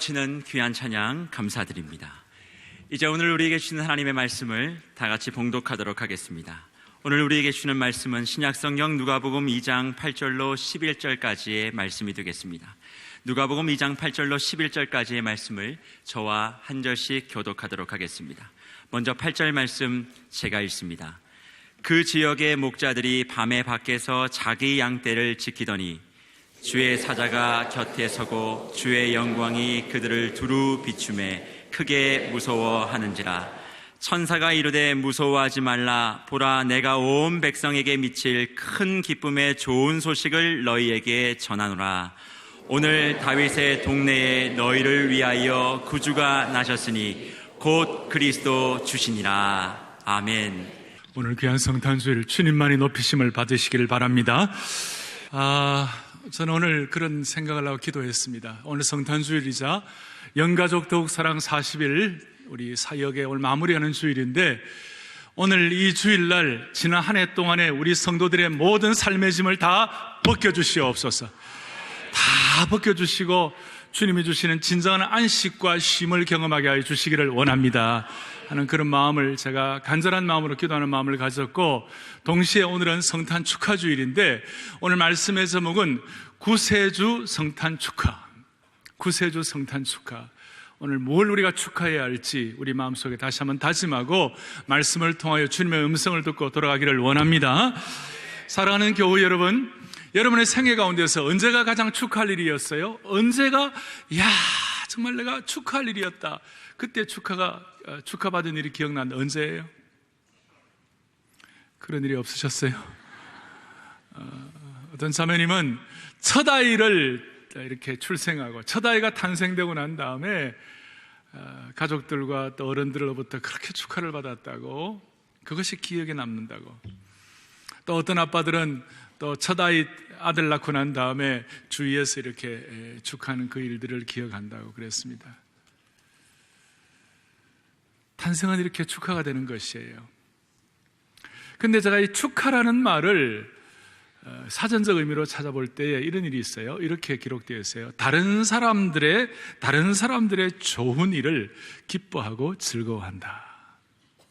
넘치는 귀한 찬양 감사드립니다. 이제 오늘 우리에게 주시는 하나님의 말씀을 다 같이 봉독하도록 하겠습니다. 오늘 우리에게 주시는 말씀은 신약성경 누가복음 2장 8절로 11절까지의 말씀이 되겠습니다. 누가복음 2장 8절로 11절까지의 말씀을 저와 한 절씩 교독하도록 하겠습니다. 먼저 8절 말씀 제가 읽습니다. 그 지역의 목자들이 밤에 밖에서 자기 양떼를 지키더니 주의 사자가 곁에 서고 주의 영광이 그들을 두루 비추매 크게 무서워하는지라. 천사가 이르되 무서워하지 말라. 보라, 내가 온 백성에게 미칠 큰 기쁨의 좋은 소식을 너희에게 전하노라. 오늘 다윗의 동네에 너희를 위하여 구주가 나셨으니 곧 그리스도 주시니라. 아멘. 오늘 귀한 성탄주일 주님만이 높이심을 받으시기를 바랍니다. 저는 오늘 그런 생각을 하고 기도했습니다. 오늘 성탄주일이자 영가족 더욱 사랑 40일 우리 사역에 오늘 마무리하는 주일인데, 오늘 이 주일날 지난 한 해 동안에 우리 성도들의 모든 삶의 짐을 다 벗겨주시옵소서. 다 벗겨주시고 주님이 주시는 진정한 안식과 쉼을 경험하게 하여 주시기를 원합니다 하는 그런 마음을, 제가 간절한 마음으로 기도하는 마음을 가졌고, 동시에 오늘은 성탄 축하주일인데 오늘 말씀의 제목은 구세주 성탄 축하. 구세주 성탄 축하. 오늘 뭘 우리가 축하해야 할지 우리 마음속에 다시 한번 다짐하고 말씀을 통하여 주님의 음성을 듣고 돌아가기를 원합니다. 사랑하는 교우 여러분, 여러분의 생애 가운데서 언제가 가장 축하할 일이었어요? 언제가 정말 내가 축하할 일이었다, 그때 축하받은 일이 기억난다, 언제예요? 그런 일이 없으셨어요? 어떤 자매님은 첫 아이를 이렇게 출생하고 첫 아이가 탄생되고 난 다음에 가족들과 또 어른들로부터 그렇게 축하를 받았다고, 그것이 기억에 남는다고. 또 어떤 아빠들은 또 첫 아들 낳고 난 다음에 주위에서 이렇게 축하하는 그 일들을 기억한다고 그랬습니다. 탄생은 이렇게 축하가 되는 것이에요. 근데 제가 이 축하라는 말을 사전적 의미로 찾아볼 때에 이런 일이 있어요. 이렇게 기록되어 있어요. 다른 사람들의 좋은 일을 기뻐하고 즐거워한다.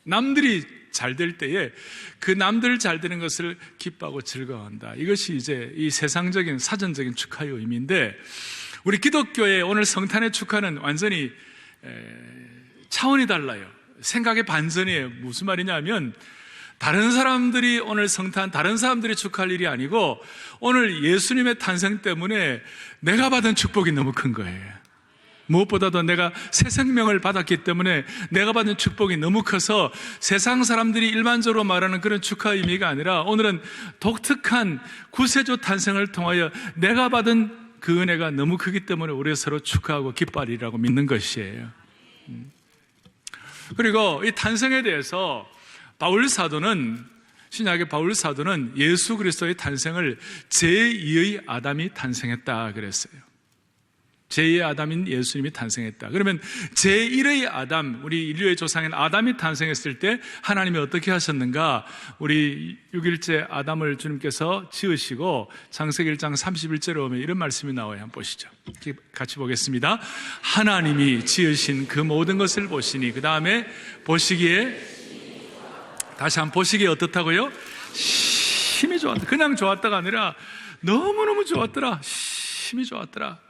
남들이 잘 될 때에 그 남들 잘 되는 것을 기뻐하고 즐거워한다. 이것이 이제 이 세상적인 사전적인 축하의 의미인데, 우리 기독교의 오늘 성탄의 축하는 완전히 차원이 달라요. 생각의 반전이에요. 무슨 말이냐면, 다른 사람들이 오늘 성탄, 다른 사람들이 축하할 일이 아니고 오늘 예수님의 탄생 때문에 내가 받은 축복이 너무 큰 거예요. 무엇보다도 내가 새 생명을 받았기 때문에 내가 받은 축복이 너무 커서 세상 사람들이 일반적으로 말하는 그런 축하 의미가 아니라, 오늘은 독특한 구세주 탄생을 통하여 내가 받은 그 은혜가 너무 크기 때문에 우리가 서로 축하하고 기뻐하리라고 믿는 것이에요. 그리고 이 탄생에 대해서 신약의 바울 사도는 예수 그리스도의 탄생을 제2의 아담이 탄생했다 그랬어요. 제2의 아담인 예수님이 탄생했다. 그러면 제1의 아담, 우리 인류의 조상인 아담이 탄생했을 때 하나님이 어떻게 하셨는가? 우리 6일째 아담을 주님께서 지으시고 창세기 1장 31절에 보면 이런 말씀이 나와요. 한번 보시죠. 같이 보겠습니다. 하나님이 지으신 그 모든 것을 보시니, 그 다음에 보시기에, 다시 한번 보시기에 어떻다고요? 심히 좋았다. 그냥 좋았다가 아니라 너무너무 좋았더라. 심히 좋았더라.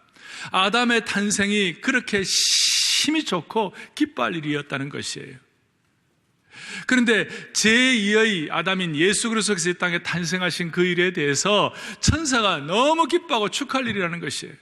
아담의 탄생이 그렇게 심히 좋고 기뻐할 일이었다는 것이에요. 그런데 제2의 아담인 예수 그리스도께서 이 땅에 탄생하신 그 일에 대해서 천사가 너무 기뻐하고 축하할 일이라는 것이에요.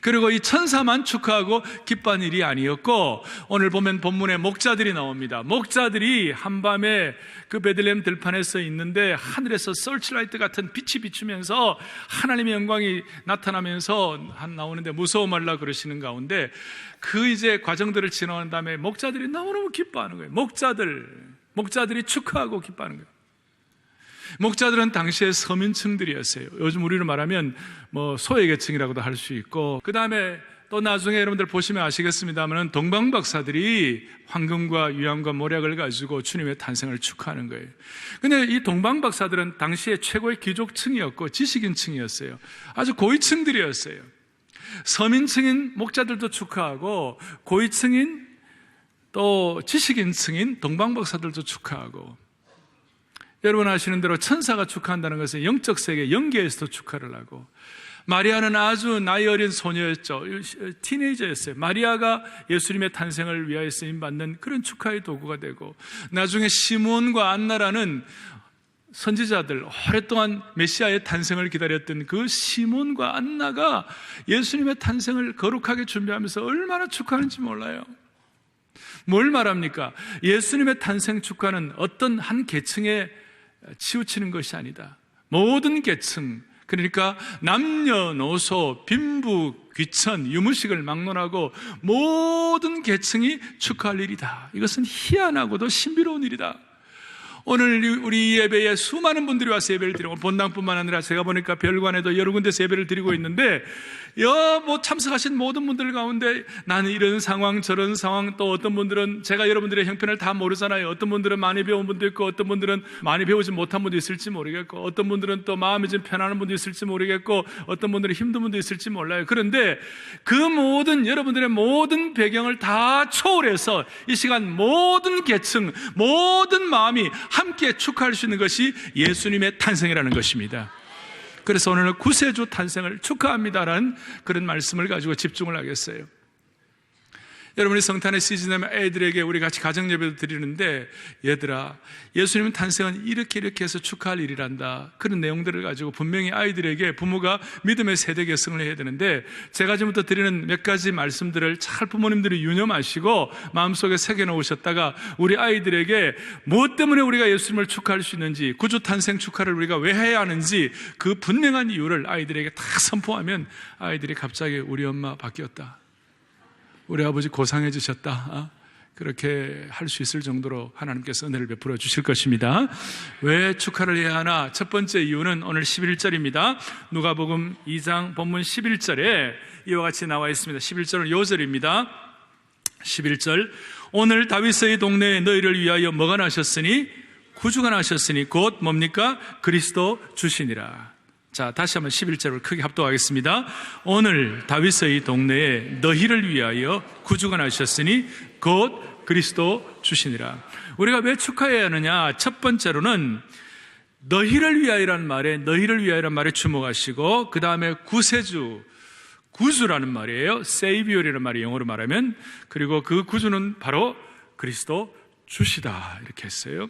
그리고 이 천사만 축하하고 기뻐한 일이 아니었고, 오늘 보면 본문에 목자들이 나옵니다. 목자들이 한밤에 그 베들레헴 들판에서 있는데 하늘에서 설치라이트 같은 빛이 비추면서 하나님의 영광이 나타나면서 나오는데 무서워 말라 그러시는 가운데, 그 이제 과정들을 지나온 다음에 목자들이 너무너무 기뻐하는 거예요. 목자들이 축하하고 기뻐하는 거예요. 목자들은 당시에 서민층들이었어요. 요즘 우리로 말하면 소외계층이라고도 할 수 있고, 그 다음에 또 나중에 여러분들 보시면 아시겠습니다만 동방박사들이 황금과 유황과 모략을 가지고 주님의 탄생을 축하하는 거예요. 근데 이 동방박사들은 당시에 최고의 귀족층이었고 지식인층이었어요. 아주 고위층들이었어요. 서민층인 목자들도 축하하고 고위층인 또 지식인층인 동방박사들도 축하하고, 여러분 아시는 대로 천사가 축하한다는 것은 영적 세계 영계에서도 축하를 하고, 마리아는 아주 나이 어린 소녀였죠. 티네이저였어요. 마리아가 예수님의 탄생을 위하여 쓰임받는 그런 축하의 도구가 되고, 나중에 시몬과 안나라는 선지자들, 오랫동안 메시아의 탄생을 기다렸던 그 시몬과 안나가 예수님의 탄생을 거룩하게 준비하면서 얼마나 축하하는지 몰라요. 뭘 말합니까? 예수님의 탄생 축하는 어떤 한 계층에 치우치는 것이 아니다. 모든 계층, 그러니까 남녀노소, 빈부, 귀천, 유무식을 막론하고 모든 계층이 축하할 일이다. 이것은 희한하고도 신비로운 일이다. 오늘 우리 예배에 수많은 분들이 와서 예배를 드리고, 본당뿐만 아니라 제가 보니까 별관에도 여러 군데서 예배를 드리고 있는데, 참석하신 모든 분들 가운데 나는 이런 상황 저런 상황, 또 어떤 분들은 제가 여러분들의 형편을 다 모르잖아요. 어떤 분들은 많이 배운 분도 있고, 어떤 분들은 많이 배우지 못한 분도 있을지 모르겠고, 어떤 분들은 또 마음이 좀 편안한 분도 있을지 모르겠고, 어떤 분들은 힘든 분도 있을지 몰라요. 그런데 그 모든 여러분들의 모든 배경을 다 초월해서 이 시간 모든 계층, 모든 마음이 함께 축하할 수 있는 것이 예수님의 탄생이라는 것입니다. 그래서 오늘은 구세주 탄생을 축하합니다라는 그런 말씀을 가지고 집중을 하겠어요. 여러분이 성탄의 시즌 되면 애들에게 우리 같이 가정예배도 드리는데, 얘들아, 예수님 탄생은 이렇게 해서 축하할 일이란다, 그런 내용들을 가지고 분명히 아이들에게 부모가 믿음의 세대 계승을 해야 되는데, 제가 지금부터 드리는 몇 가지 말씀들을 잘 부모님들이 유념하시고 마음속에 새겨놓으셨다가 우리 아이들에게 무엇 때문에 우리가 예수님을 축하할 수 있는지, 구주 탄생 축하를 우리가 왜 해야 하는지 그 분명한 이유를 아이들에게 다 선포하면 아이들이 갑자기 우리 엄마 바뀌었다, 우리 아버지 고상해지셨다, 그렇게 할 수 있을 정도로 하나님께서 은혜를 베풀어 주실 것입니다. 왜 축하를 해야 하나? 첫 번째 이유는 오늘 11절입니다. 누가복음 2장 본문 11절에 이와 같이 나와 있습니다. 11절은 요절입니다. 11절, 오늘 다윗의 동네에 너희를 위하여 뭐가 나셨으니? 구주가 나셨으니 곧 뭡니까? 그리스도 주시니라. 자, 다시 한번 11절을 크게 합독하겠습니다. 오늘 다윗의 동네에 너희를 위하여 구주가 나셨으니 곧 그리스도 주시니라. 우리가 왜 축하해야 하느냐? 첫 번째로는 너희를 위하여라는 말에 주목하시고, 그 다음에 구세주, 구주라는 말이에요. Savior이라는 말이 영어로 말하면, 그리고 그 구주는 바로 그리스도 주시다, 이렇게 했어요.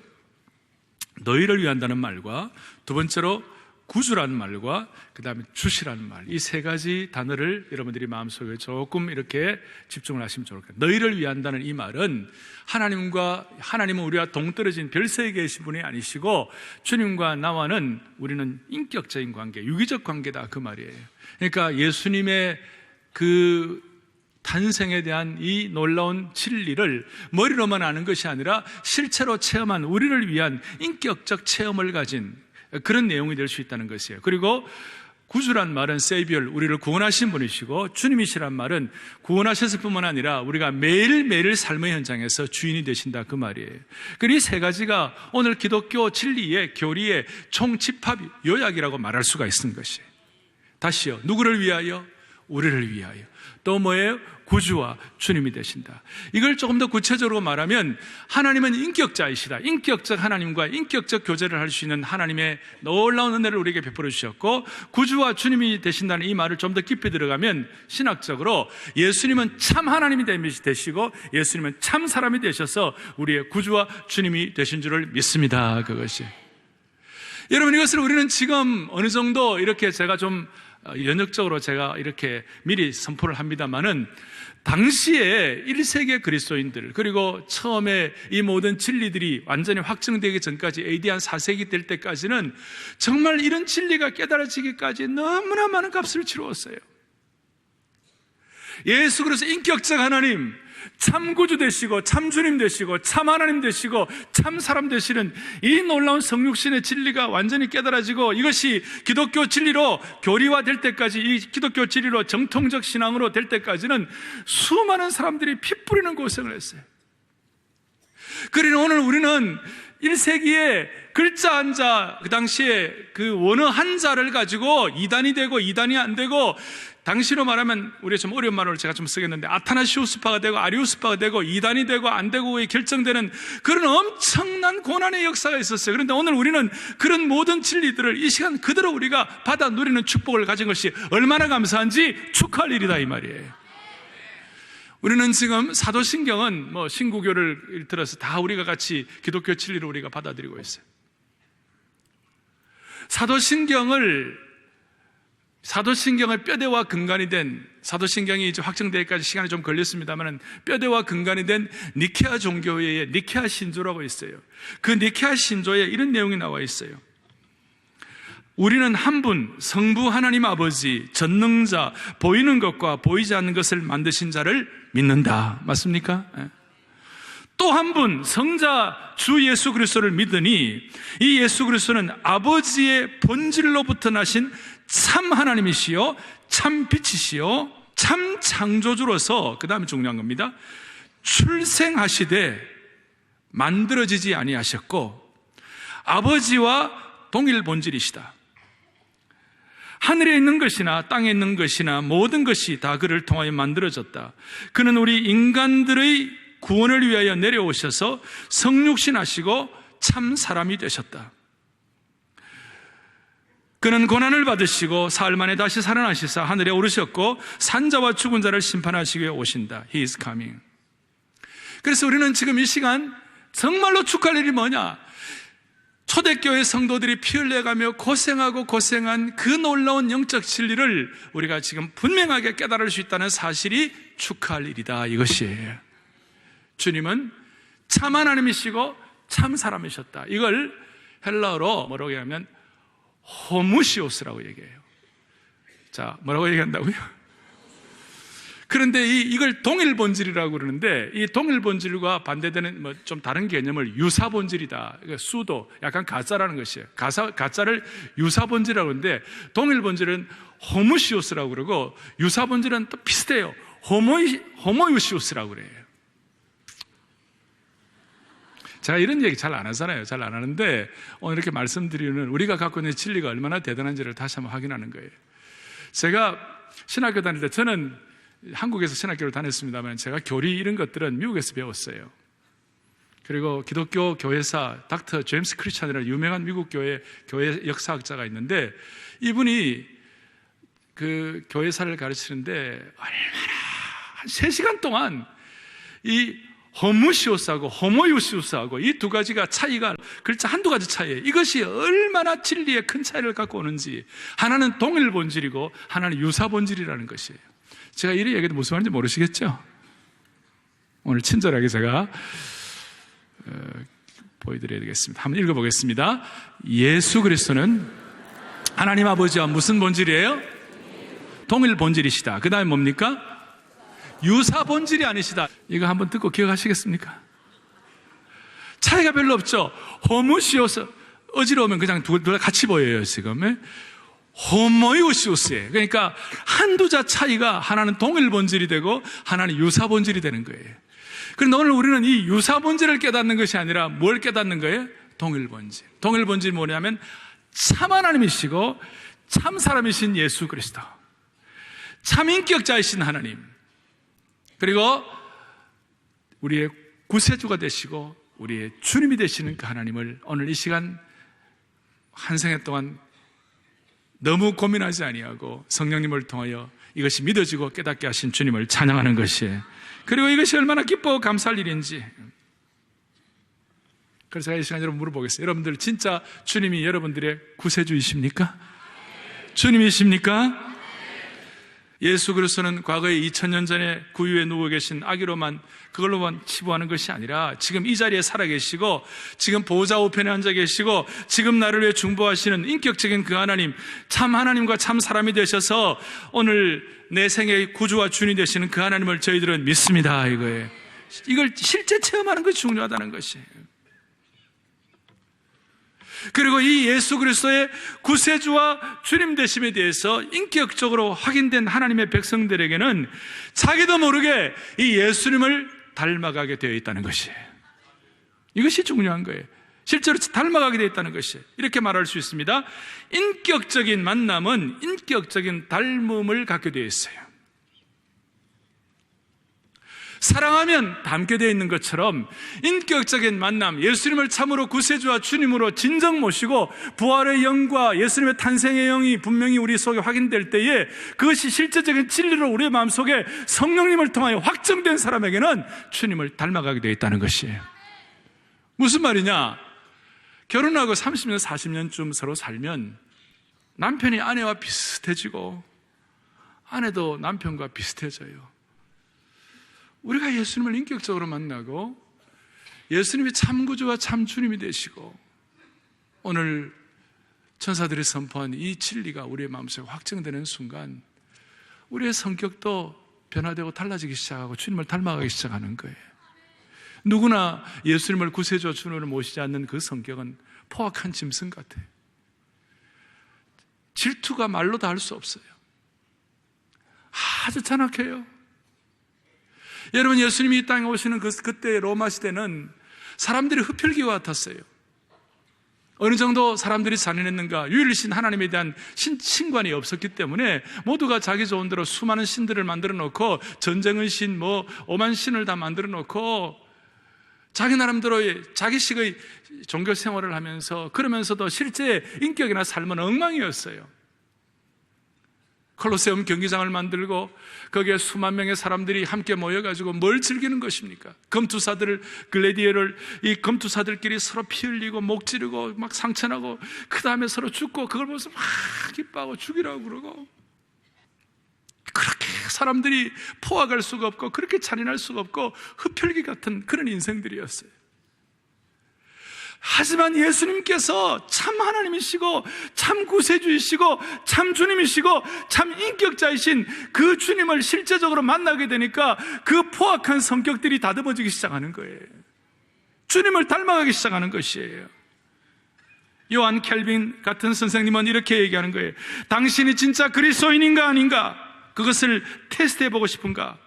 너희를 위한다는 말과, 두 번째로 구주라는 말과 그 다음에 주시라는 말, 이 세 가지 단어를 여러분들이 마음속에 조금 이렇게 집중을 하시면 좋을 거예요. 너희를 위한다는 이 말은 하나님은 우리와 동떨어진 별세에 계신 분이 아니시고, 주님과 나와는 우리는 인격적인 관계, 유기적 관계다, 그 말이에요. 그러니까 예수님의 그 탄생에 대한 이 놀라운 진리를 머리로만 아는 것이 아니라 실체로 체험한, 우리를 위한 인격적 체험을 가진 그런 내용이 될 수 있다는 것이에요. 그리고 구주란 말은 세이비얼, 우리를 구원하신 분이시고, 주님이시란 말은 구원하셨을 뿐만 아니라 우리가 매일매일 삶의 현장에서 주인이 되신다, 그 말이에요. 그리고 이 세 가지가 오늘 기독교 진리의 교리의 총집합 요약이라고 말할 수가 있는 것이에요. 다시요, 누구를 위하여? 우리를 위하여. 또 뭐예요? 구주와 주님이 되신다. 이걸 조금 더 구체적으로 말하면, 하나님은 인격자이시다. 인격적 하나님과 인격적 교제를 할 수 있는 하나님의 놀라운 은혜를 우리에게 베풀어 주셨고, 구주와 주님이 되신다는 이 말을 좀 더 깊이 들어가면 신학적으로 예수님은 참 하나님이 되시고 예수님은 참 사람이 되셔서 우리의 구주와 주님이 되신 줄을 믿습니다. 그것이. 여러분, 이것을 우리는 지금 어느 정도 이렇게 제가 좀 연역적으로 제가 이렇게 미리 선포를 합니다만은, 당시에 1세기 그리스도인들, 그리고 처음에 이 모든 진리들이 완전히 확증되기 전까지 AD 한 4세기 될 때까지는 정말 이런 진리가 깨달아지기까지 너무나 많은 값을 치루었어요. 예수 그리스도 인격적 하나님, 참 구주 되시고 참 주님 되시고 참 하나님 되시고 참 사람 되시는 이 놀라운 성육신의 진리가 완전히 깨달아지고, 이것이 기독교 진리로 교리화될 때까지, 이 기독교 진리로 정통적 신앙으로 될 때까지는 수많은 사람들이 피 뿌리는 고생을 했어요. 그러니 오늘 우리는 1세기에 글자 한자, 그 당시에 그 원어 한자를 가지고 2단이 되고 2단이 안 되고 당시로 말하면 우리가 좀 어려운 말을 제가 좀 쓰겠는데 아타나시우스파가 되고 아리우스파가 되고 이단이 되고 안 되고의 결정되는 그런 엄청난 고난의 역사가 있었어요. 그런데 오늘 우리는 그런 모든 진리들을 이 시간 그대로 우리가 받아 누리는 축복을 가진 것이 얼마나 감사한지 축하할 일이다 이 말이에요. 우리는 지금 사도신경은 뭐 신구교를 들어서 다 우리가 같이 기독교 진리를 우리가 받아들이고 있어요. 사도신경의 뼈대와 근간이 된, 사도신경이 이제 확정되기까지 시간이 좀 걸렸습니다만 뼈대와 근간이 된 니케아 종교회의 니케아 신조라고 있어요. 그 니케아 신조에 이런 내용이 나와 있어요. 우리는 한 분, 성부 하나님 아버지, 전능자, 보이는 것과 보이지 않는 것을 만드신 자를 믿는다. 맞습니까? 또 한 분, 성자 주 예수 그리스도를 믿으니 이 예수 그리스도는 아버지의 본질로부터 나신 참 하나님이시요 참 빛이시요 참 창조주로서, 그 다음에 중요한 겁니다, 출생하시되 만들어지지 아니하셨고 아버지와 동일 본질이시다. 하늘에 있는 것이나 땅에 있는 것이나 모든 것이 다 그를 통하여 만들어졌다. 그는 우리 인간들의 구원을 위하여 내려오셔서 성육신 하시고 참 사람이 되셨다. 그는 고난을 받으시고 사흘 만에 다시 살아나시사 하늘에 오르셨고 산자와 죽은 자를 심판하시기 위해 오신다. He is coming. 그래서 우리는 지금 이 시간 정말로 축하할 일이 뭐냐? 초대교회 성도들이 피 흘려가며 고생하고 고생한 그 놀라운 영적 진리를 우리가 지금 분명하게 깨달을 수 있다는 사실이 축하할 일이다, 이것이에요. 주님은 참 하나님이시고 참 사람이셨다. 이걸 헬라어로 뭐라고 얘기하면 호무시오스라고 얘기해요. 자, 뭐라고 얘기한다고요? 그런데 이걸 동일 본질이라고 그러는데, 이 동일 본질과 반대되는 뭐 좀 다른 개념을 유사 본질이다. 그러니까 수도 약간 가짜라는 것이에요. 가짜를 유사 본질이라고 하는데, 동일 본질은 호무시오스라고 그러고 유사 본질은 또 비슷해요. 호모유시오스라고 그래요. 제가 이런 얘기 잘 안 하잖아요. 잘 안 하는데 오늘 이렇게 말씀드리는 우리가 갖고 있는 진리가 얼마나 대단한지를 다시 한번 확인하는 거예요. 제가 신학교 다닐 때, 저는 한국에서 신학교를 다녔습니다만 제가 교리 이런 것들은 미국에서 배웠어요. 그리고 기독교 교회사 닥터 제임스 크리스찬이라는 유명한 미국 교회 역사학자가 있는데, 이분이 그 교회사를 가르치는데 얼마나 한 3시간 동안 이 호무시오스하고 호모유시오스하고 이 두 가지가 차이가 글자 한두 가지 차이예요. 이것이 얼마나 진리의 큰 차이를 갖고 오는지, 하나는 동일 본질이고 하나는 유사 본질이라는 것이에요. 제가 이런 얘기도 무슨 말인지 모르시겠죠? 오늘 친절하게 제가 보여드려야 되겠습니다. 한번 읽어보겠습니다. 예수 그리스도는 하나님 아버지와 무슨 본질이에요? 동일 본질이시다. 그 다음에 뭡니까? 유사 본질이 아니시다. 이거 한번 듣고 기억하시겠습니까? 차이가 별로 없죠. 호무시오스, 어지러우면 그냥 둘 다 같이 보여요 지금. 호모이오시오스예요. 그러니까 한두 자 차이가 하나는 동일 본질이 되고 하나는 유사 본질이 되는 거예요. 그런데 오늘 우리는 이 유사 본질을 깨닫는 것이 아니라 뭘 깨닫는 거예요? 동일 본질. 동일 본질이 뭐냐면 참 하나님이시고 참 사람이신 예수 그리스도, 참 인격자이신 하나님, 그리고 우리의 구세주가 되시고 우리의 주님이 되시는 그 하나님을 오늘 이 시간 한 생애 동안 너무 고민하지 아니하고 성령님을 통하여 이것이 믿어지고 깨닫게 하신 주님을 찬양하는 것이에요. 그리고 이것이 얼마나 기뻐 감사할 일인지. 그래서 제가 이 시간 여러분 물어보겠어요. 여러분들 진짜 주님이 여러분들의 구세주이십니까? 주님이십니까? 예수 그리스도는 과거에 2000년 전에 구유에 누워 계신 아기로만, 그걸로만 치부하는 것이 아니라 지금 이 자리에 살아계시고 지금 보좌 우편에 앉아 계시고 지금 나를 위해 중보하시는 인격적인 그 하나님, 참 하나님과 참 사람이 되셔서 오늘 내 생애의 구주와 주인이 되시는 그 하나님을 저희들은 믿습니다, 이거예요. 이걸 실제 체험하는 것이 중요하다는 것이에요. 그리고 이 예수 그리스도의 구세주와 주님 되심에 대해서 인격적으로 확인된 하나님의 백성들에게는 자기도 모르게 이 예수님을 닮아가게 되어 있다는 것이에요. 이것이 중요한 거예요. 실제로 닮아가게 되어 있다는 것이에요. 이렇게 말할 수 있습니다. 인격적인 만남은 인격적인 닮음을 갖게 되어 있어요. 사랑하면 닮게 되어 있는 것처럼 인격적인 만남, 예수님을 참으로 구세주와 주님으로 진정 모시고 부활의 영과 예수님의 탄생의 영이 분명히 우리 속에 확인될 때에 그것이 실제적인 진리로 우리의 마음속에 성령님을 통하여 확정된 사람에게는 주님을 닮아가게 되어 있다는 것이에요. 무슨 말이냐? 결혼하고 30년, 40년쯤 서로 살면 남편이 아내와 비슷해지고 아내도 남편과 비슷해져요. 우리가 예수님을 인격적으로 만나고 예수님이 참 구주와 참 주님이 되시고 오늘 천사들이 선포한 이 진리가 우리의 마음속에 확정되는 순간 우리의 성격도 변화되고 달라지기 시작하고 주님을 닮아가기 시작하는 거예요. 누구나 예수님을 구세주와 주님으로 모시지 않는 그 성격은 포악한 짐승 같아요. 질투가 말로 다 할 수 없어요. 아주 잔악해요. 여러분, 예수님이 이 땅에 오시는 그때 로마 시대는 사람들이 흡혈귀와 같았어요. 어느 정도 사람들이 잔인했는가? 유일신 하나님에 대한 신관이 없었기 때문에 모두가 자기 좋은 대로 수많은 신들을 만들어 놓고 전쟁의 신, 오만 신을 다 만들어 놓고 자기 나름대로의 자기식의 종교 생활을 하면서 그러면서도 실제 인격이나 삶은 엉망이었어요. 콜로세움 경기장을 만들고 거기에 수만 명의 사람들이 함께 모여가지고 뭘 즐기는 것입니까? 검투사들을, 글래디에를, 이 검투사들끼리 서로 피 흘리고 목 찌르고 막 상처나고 그 다음에 서로 죽고 그걸 보면서 막 기뻐하고 죽이라고 그러고 그렇게 사람들이 포악할 수가 없고 그렇게 잔인할 수가 없고 흡혈귀 같은 그런 인생들이었어요. 하지만 예수님께서 참 하나님이시고 참 구세주이시고 참 주님이시고 참 인격자이신 그 주님을 실제적으로 만나게 되니까 그 포악한 성격들이 다듬어지기 시작하는 거예요. 주님을 닮아가기 시작하는 것이에요. 요한 켈빈 같은 선생님은 이렇게 얘기하는 거예요. 당신이 진짜 그리스도인인가 아닌가? 그것을 테스트해보고 싶은가?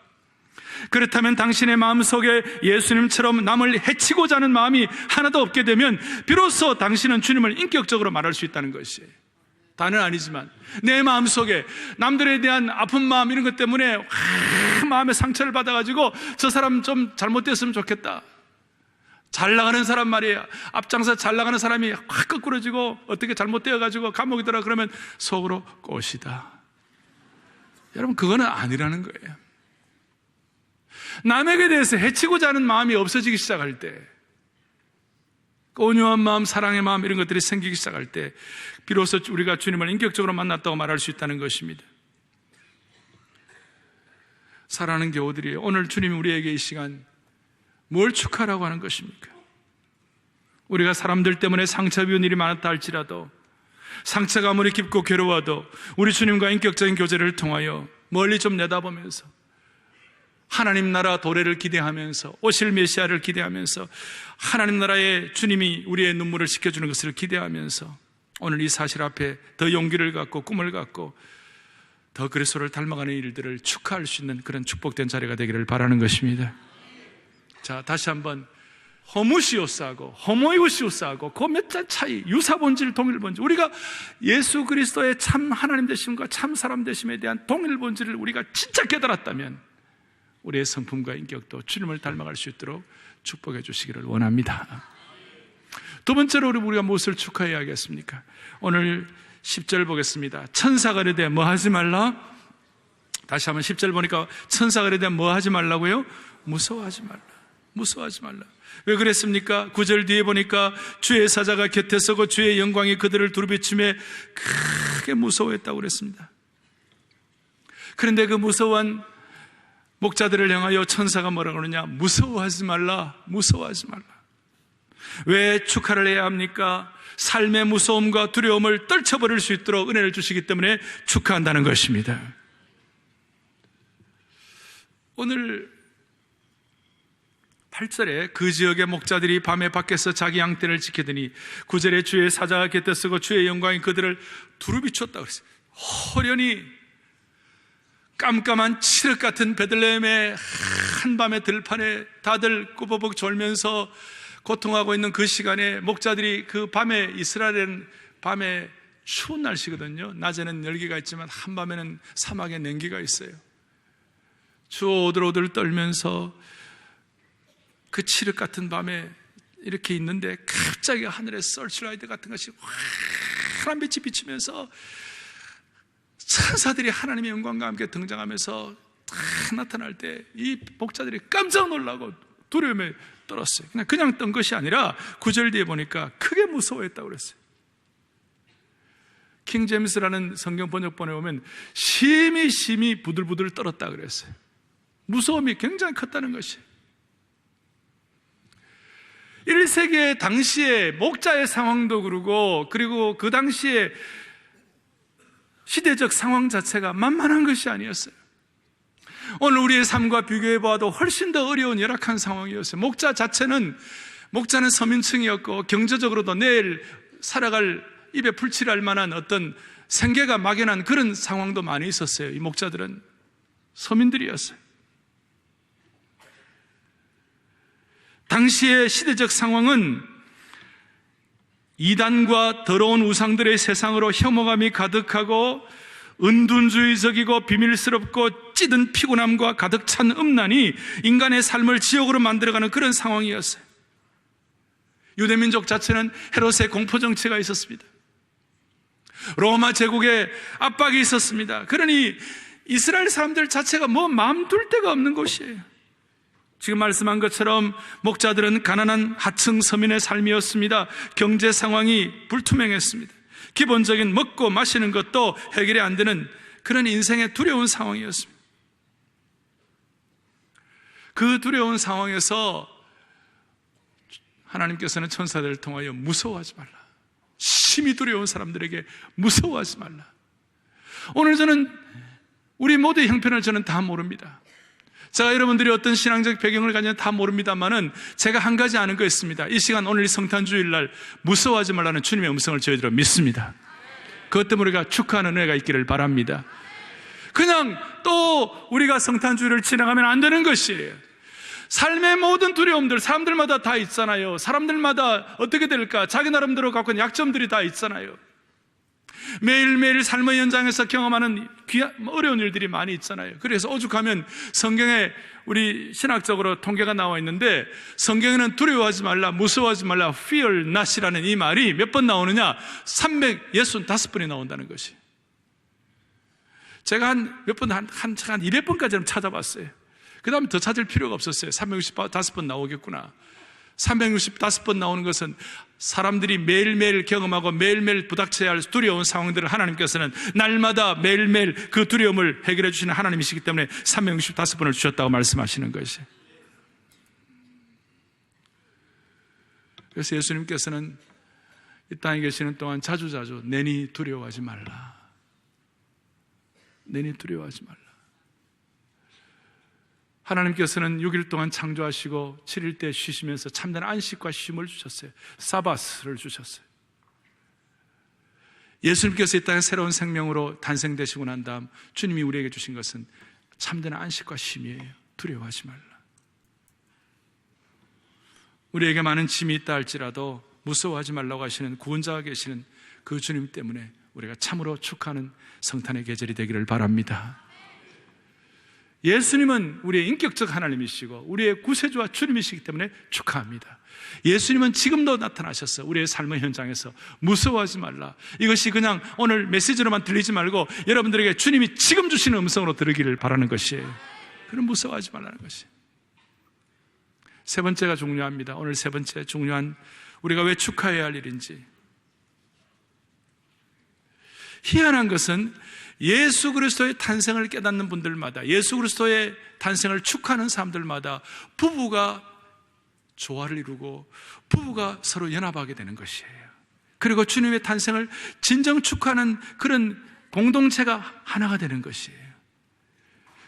그렇다면 당신의 마음속에 예수님처럼 남을 해치고자 하는 마음이 하나도 없게 되면 비로소 당신은 주님을 인격적으로 말할 수 있다는 것이에요. 다는 아니지만 내 마음속에 남들에 대한 아픈 마음 이런 것 때문에 마음에 상처를 받아가지고 저 사람 좀 잘못됐으면 좋겠다. 잘 나가는 사람 말이에요. 앞장서 잘 나가는 사람이 확 거꾸러지고 어떻게 잘못되어가지고 감옥에 들어 그러면 속으로 꽃이다. 여러분, 그거는 아니라는 거예요. 남에게 대해서 해치고자 하는 마음이 없어지기 시작할 때, 온유한 마음, 사랑의 마음 이런 것들이 생기기 시작할 때 비로소 우리가 주님을 인격적으로 만났다고 말할 수 있다는 것입니다. 사랑하는 교우들이, 오늘 주님이 우리에게 이 시간 뭘 축하라고 하는 것입니까? 우리가 사람들 때문에 상처 입은 일이 많았다 할지라도, 상처가 아무리 깊고 괴로워도 우리 주님과 인격적인 교제를 통하여 멀리 좀 내다보면서 하나님 나라 도래를 기대하면서 오실 메시아를 기대하면서 하나님 나라의 주님이 우리의 눈물을 씻겨주는 것을 기대하면서 오늘 이 사실 앞에 더 용기를 갖고 꿈을 갖고 더 그리스도를 닮아가는 일들을 축하할 수 있는 그런 축복된 자리가 되기를 바라는 것입니다. 자, 다시 한번 호무시오스하고 호모이오시오스하고 그 몇 자 차이, 유사본질, 동일본질, 우리가 예수 그리스도의 참 하나님 되심과 참 사람 되심에 대한 동일본질을 우리가 진짜 깨달았다면 우리의 성품과 인격도 주님을 닮아갈 수 있도록 축복해 주시기를 원합니다. 두 번째로 우리가 무엇을 축하해야 하겠습니까? 오늘 10절 보겠습니다. 천사가 이르되 뭐 하지 말라? 다시 한번 10절 보니까 천사가 이르되 뭐 하지 말라고요? 무서워하지 말라. 무서워하지 말라. 왜 그랬습니까? 9절 뒤에 보니까 주의 사자가 곁에 서고 주의 영광이 그들을 두루비춤에 크게 무서워했다고 그랬습니다. 그런데 그 무서워한 목자들을 향하여 천사가 뭐라고 그러냐? 무서워하지 말라, 무서워하지 말라. 왜 축하를 해야 합니까? 삶의 무서움과 두려움을 떨쳐버릴 수 있도록 은혜를 주시기 때문에 축하한다는 것입니다. 오늘 8절에 그 지역의 목자들이 밤에 밖에서 자기 양떼를 지키더니 9절에 주의 사자가 곁에 서고 주의 영광이 그들을 두루비추었다고 그랬어요. 호련히 깜깜한 칠흑 같은 베들레헴의 한밤의 들판에 다들 꾸벅꾸벅 졸면서 고통하고 있는 그 시간에 목자들이 그 밤에, 이스라엘은 밤에 추운 날씨거든요. 낮에는 열기가 있지만 한밤에는 사막에 냉기가 있어요. 추워 오들오들 떨면서 그 칠흑 같은 밤에 이렇게 있는데 갑자기 하늘에 서치라이트 같은 것이 환한 빛이 비치면서 천사들이 하나님의 영광과 함께 등장하면서 딱 나타날 때 이 목자들이 깜짝 놀라고 두려움에 떨었어요. 그냥 떤 것이 아니라 9절 뒤에 보니까 크게 무서워했다고 그랬어요. 킹 제임스라는 성경 번역본에 보면 심히 부들부들 떨었다 그랬어요. 무서움이 굉장히 컸다는 것이. 1세기의 당시에 목자의 상황도 그리고 그 당시에 시대적 상황 자체가 만만한 것이 아니었어요. 오늘 우리의 삶과 비교해 보아도 훨씬 더 어려운 열악한 상황이었어요. 목자는 서민층이었고 경제적으로도 내일 살아갈 입에 풀칠할 만한 어떤 생계가 막연한 그런 상황도 많이 있었어요. 이 목자들은 서민들이었어요. 당시의 시대적 상황은 이단과 더러운 우상들의 세상으로 혐오감이 가득하고 은둔주의적이고 비밀스럽고 찌든 피곤함과 가득 찬 음란이 인간의 삶을 지옥으로 만들어가는 그런 상황이었어요. 유대민족 자체는 헤롯의 공포정치가 있었습니다. 로마 제국의 압박이 있었습니다. 그러니 이스라엘 사람들 자체가 마음 둘 데가 없는 곳이에요. 지금 말씀한 것처럼 목자들은 가난한 하층 서민의 삶이었습니다. 경제 상황이 불투명했습니다. 기본적인 먹고 마시는 것도 해결이 안 되는 그런 인생의 두려운 상황이었습니다. 그 두려운 상황에서 하나님께서는 천사들을 통하여 무서워하지 말라, 심히 두려운 사람들에게 무서워하지 말라. 오늘 저는 우리 모두의 형편을 저는 다 모릅니다. 제가 여러분들이 어떤 신앙적 배경을 가지는지 다 모릅니다만은 제가 한 가지 아는 거 있습니다. 이 시간 오늘 성탄주일날 무서워하지 말라는 주님의 음성을 저희들은 믿습니다. 그것 때문에 우리가 축하하는 은혜가 있기를 바랍니다. 그냥 또 우리가 성탄주일을 지나가면 안 되는 것이에요. 삶의 모든 두려움들 사람들마다 다 있잖아요. 사람들마다 어떻게 될까 자기 나름대로 갖고 있는 약점들이 다 있잖아요. 매일매일 삶의 현장에서 경험하는 어려운 일들이 많이 있잖아요. 그래서 오죽하면 성경에 우리 신학적으로 통계가 나와 있는데 성경에는 두려워하지 말라, 무서워하지 말라, fear not이라는 이 말이 몇 번 나오느냐? 365번이 나온다는 것이. 제가 한 200번까지는 찾아봤어요. 그 다음에 더 찾을 필요가 없었어요. 365번 나오겠구나. 365번 나오는 것은 사람들이 매일매일 경험하고 매일매일 부닥쳐야 할 두려운 상황들을 하나님께서는 날마다 매일매일 그 두려움을 해결해 주시는 하나님이시기 때문에 365번을 주셨다고 말씀하시는 것이. 그래서 예수님께서는 이 땅에 계시는 동안 자주자주 내니 두려워하지 말라, 내니 두려워하지 말라. 하나님께서는 6일 동안 창조하시고 7일 때 쉬시면서 참된 안식과 쉼을 주셨어요. 사바스를 주셨어요. 예수님께서 이 땅에 새로운 생명으로 탄생되시고 난 다음 주님이 우리에게 주신 것은 참된 안식과 쉼이에요. 두려워하지 말라. 우리에게 많은 짐이 있다 할지라도 무서워하지 말라고 하시는 구원자가 계시는 그 주님 때문에 우리가 참으로 축하하는 성탄의 계절이 되기를 바랍니다. 예수님은 우리의 인격적 하나님이시고 우리의 구세주와 주님이시기 때문에 축하합니다. 예수님은 지금도 나타나셨어. 우리의 삶의 현장에서 무서워하지 말라. 이것이 그냥 오늘 메시지로만 들리지 말고 여러분들에게 주님이 지금 주시는 음성으로 들으기를 바라는 것이에요. 그럼 무서워하지 말라는 것이. 세 번째가 중요합니다. 오늘 세 번째 중요한 우리가 왜 축하해야 할 일인지. 희한한 것은 예수 그리스도의 탄생을 깨닫는 분들마다, 예수 그리스도의 탄생을 축하하는 사람들마다 부부가 조화를 이루고 부부가 서로 연합하게 되는 것이에요. 그리고 주님의 탄생을 진정 축하하는 그런 공동체가 하나가 되는 것이에요.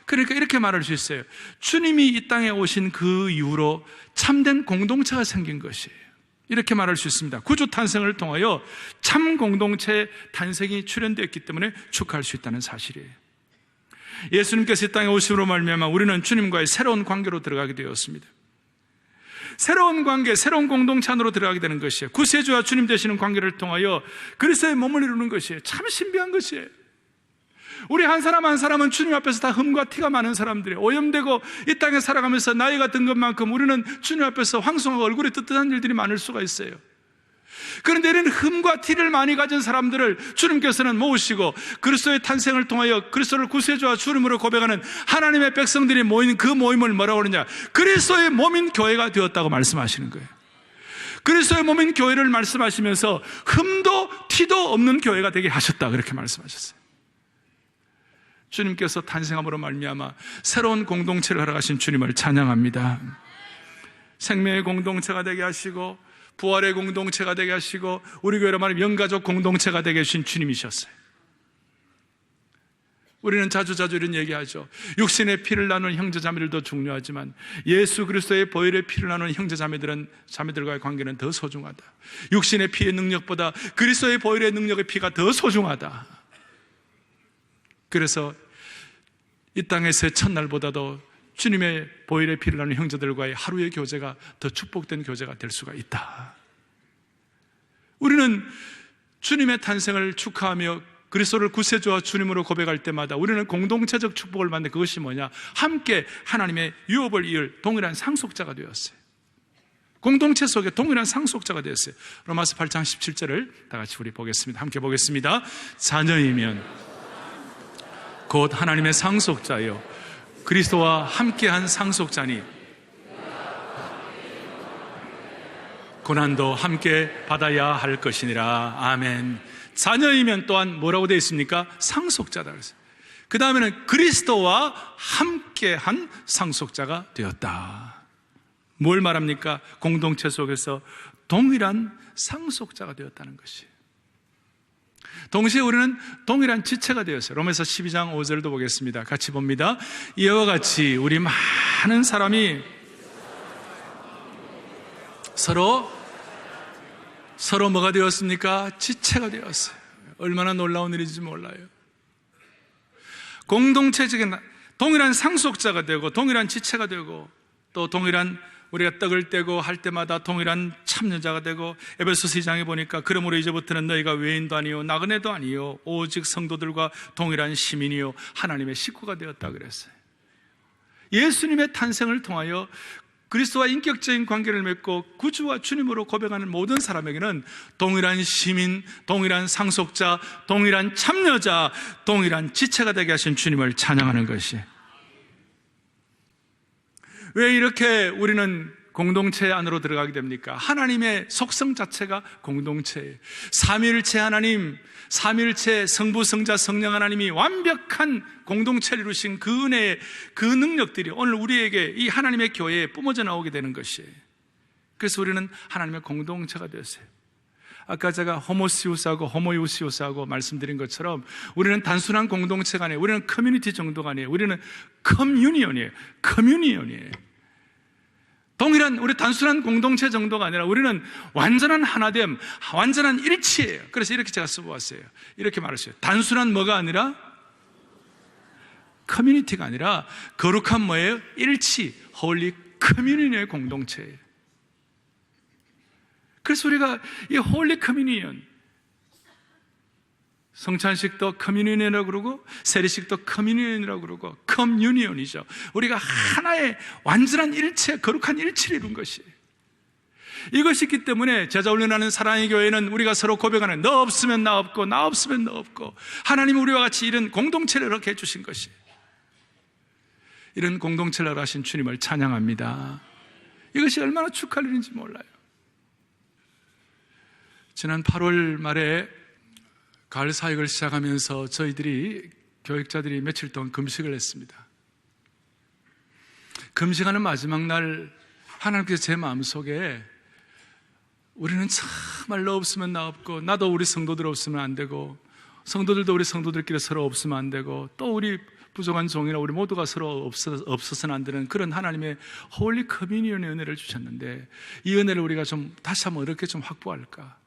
그러니까 이렇게 말할 수 있어요. 주님이 이 땅에 오신 그 이후로 참된 공동체가 생긴 것이에요. 이렇게 말할 수 있습니다. 구주 탄생을 통하여 참 공동체의 탄생이 출현되었기 때문에 축하할 수 있다는 사실이에요. 예수님께서 이 땅에 오심으로 말미암아 우리는 주님과의 새로운 관계로 들어가게 되었습니다. 새로운 관계, 새로운 공동체 안으로 들어가게 되는 것이에요. 구세주와 주님 되시는 관계를 통하여 그리스도의 몸을 이루는 것이에요. 참 신비한 것이에요. 우리 한 사람 한 사람은 주님 앞에서 다 흠과 티가 많은 사람들이에요. 오염되고 이 땅에 살아가면서 나이가 든 것만큼 우리는 주님 앞에서 황송하고 얼굴이 뜨뜻한 일들이 많을 수가 있어요. 그런데 이런 흠과 티를 많이 가진 사람들을 주님께서는 모으시고 그리스도의 탄생을 통하여 그리스도를 구세주와 주님으로 고백하는 하나님의 백성들이 모인 그 모임을 뭐라고 하느냐, 그리스도의 몸인 교회가 되었다고 말씀하시는 거예요. 그리스도의 몸인 교회를 말씀하시면서 흠도 티도 없는 교회가 되게 하셨다, 그렇게 말씀하셨어요. 주님께서 탄생함으로 말미암아 새로운 공동체를 허락하신 주님을 찬양합니다. 생명의 공동체가 되게 하시고 부활의 공동체가 되게 하시고 우리 교회로 말하면 영가족 공동체가 되게 하신 주님이셨어요. 우리는 자주자주 이런 얘기하죠. 육신의 피를 나누는 형제자매들도 중요하지만 예수 그리스도의 보혈의 피를 나누는 자매들과의 관계는 더 소중하다. 육신의 피의 능력보다 그리스도의 보혈의 능력의 피가 더 소중하다. 그래서 이 땅에서의 첫날보다도 주님의 보혈의 피를 나누는 형제들과의 하루의 교제가 더 축복된 교제가 될 수가 있다. 우리는 주님의 탄생을 축하하며 그리스도를 구세주와 주님으로 고백할 때마다 우리는 공동체적 축복을 받는 그것이 뭐냐? 함께 하나님의 유업을 이을 동일한 상속자가 되었어요. 공동체 속에 동일한 상속자가 되었어요. 로마서 8장 17절을 다 같이 우리 보겠습니다. 함께 보겠습니다. 자녀이면 곧 하나님의 상속자요 그리스도와 함께한 상속자니 고난도 함께 받아야 할 것이니라. 아멘. 자녀이면 또한 뭐라고 되어 있습니까? 상속자다 그랬어요. 그 다음에는 그리스도와 함께한 상속자가 되었다. 뭘 말합니까? 공동체 속에서 동일한 상속자가 되었다는 것이에요. 동시에 우리는 동일한 지체가 되었어요. 로마서 12장 5절도 보겠습니다. 같이 봅니다. 이와 같이 우리 많은 사람이 서로 뭐가 되었습니까? 지체가 되었어요. 얼마나 놀라운 일인지 몰라요. 공동체적인 동일한 상속자가 되고 동일한 지체가 되고 또 동일한 우리가 떡을 떼고 할 때마다 동일한 참여자가 되고 에베소서 2장에 보니까 그러므로 이제부터는 너희가 외인도 아니요 나그네도 아니요 오직 성도들과 동일한 시민이요 하나님의 식구가 되었다 그랬어요. 예수님의 탄생을 통하여 그리스도와 인격적인 관계를 맺고 구주와 주님으로 고백하는 모든 사람에게는 동일한 시민, 동일한 상속자, 동일한 참여자, 동일한 지체가 되게 하신 주님을 찬양하는 것이. 왜 이렇게 우리는 공동체 안으로 들어가게 됩니까? 하나님의 속성 자체가 공동체예요. 삼위일체 하나님, 삼위일체 성부, 성자, 성령 하나님이 완벽한 공동체를 이루신 그 은혜의 그 능력들이 오늘 우리에게 이 하나님의 교회에 뿜어져 나오게 되는 것이에요. 그래서 우리는 하나님의 공동체가 되었어요. 아까 제가 호모시우스하고 호모이우시우스하고 말씀드린 것처럼 우리는 단순한 공동체가 아니에요. 우리는 커뮤니티 정도가 아니에요. 우리는 커뮤니언이에요. 동일한 우리 단순한 공동체 정도가 아니라 우리는 완전한 하나됨, 완전한 일치예요. 그래서 이렇게 제가 써보았어요. 이렇게 말했어요. 단순한 뭐가 아니라 커뮤니티가 아니라 거룩한 뭐예요? 일치, 홀리 커뮤니언의 공동체예요. 그래서 우리가 이 홀리 커뮤니언, 성찬식도 커뮤니언이라고 그러고 세례식도 커뮤니언이라고 그러고 커뮤니언이죠. 우리가 하나의 완전한 일체, 거룩한 일치를 이룬 것이에요. 이것이 있기 때문에 제자훈련하는 사랑의 교회는 우리가 서로 고백하는 너 없으면 나 없고 나 없으면 너 없고 하나님은 우리와 같이 이런 공동체를 이렇게 해주신 것이에요. 이런 공동체를 하신 주님을 찬양합니다. 이것이 얼마나 축하할 일인지 몰라요. 지난 8월 말에 가을 사역을 시작하면서 저희들이 교육자들이 며칠 동안 금식을 했습니다. 금식하는 마지막 날 하나님께서 제 마음속에 우리는 정말 너 없으면 나 없고 나도 우리 성도들 없으면 안 되고 성도들도 우리 성도들끼리 서로 없으면 안 되고 또 우리 부족한 종이나 우리 모두가 서로 없어서는 안 되는 그런 하나님의 홀리 커뮤니언의 은혜를 주셨는데 이 은혜를 우리가 좀 다시 한번 어렵게 좀 확보할까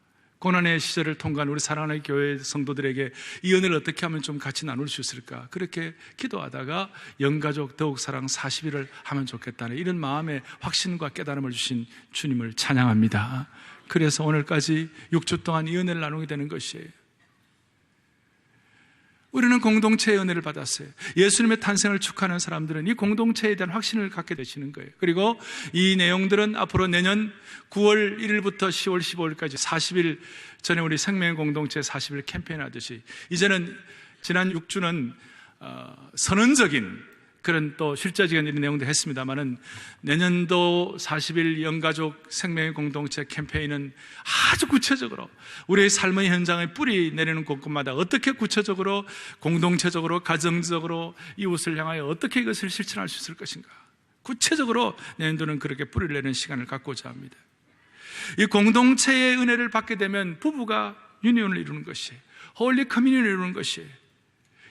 고난의 시절을 통과한 우리 사랑하는 교회 성도들에게 이 은혜를 어떻게 하면 좀 같이 나눌 수 있을까? 그렇게 기도하다가 영가족 더욱 사랑 40일을 하면 좋겠다는 이런 마음의 확신과 깨달음을 주신 주님을 찬양합니다. 그래서 오늘까지 6주 동안 이 은혜를 나누게 되는 것이에요. 우리는 공동체의 은혜를 받았어요. 예수님의 탄생을 축하하는 사람들은 이 공동체에 대한 확신을 갖게 되시는 거예요. 그리고 이 내용들은 앞으로 내년 9월 1일부터 10월 15일까지 40일 전에 우리 생명의 공동체 40일 캠페인 하듯이 이제는 지난 6주는 선언적인 그런 또 실제적인 이런 내용도 했습니다만은 내년도 40일 영가족 생명의 공동체 캠페인은 아주 구체적으로 우리의 삶의 현장에 뿌리 내리는 곳곳마다 어떻게 구체적으로 공동체적으로 가정적으로 이웃을 향하여 어떻게 이것을 실천할 수 있을 것인가, 구체적으로 내년도는 그렇게 뿌리를 내는 시간을 갖고자 합니다. 이 공동체의 은혜를 받게 되면 부부가 유니온을 이루는 것이에요. 홀리 커뮤니언을 이루는 것이에요.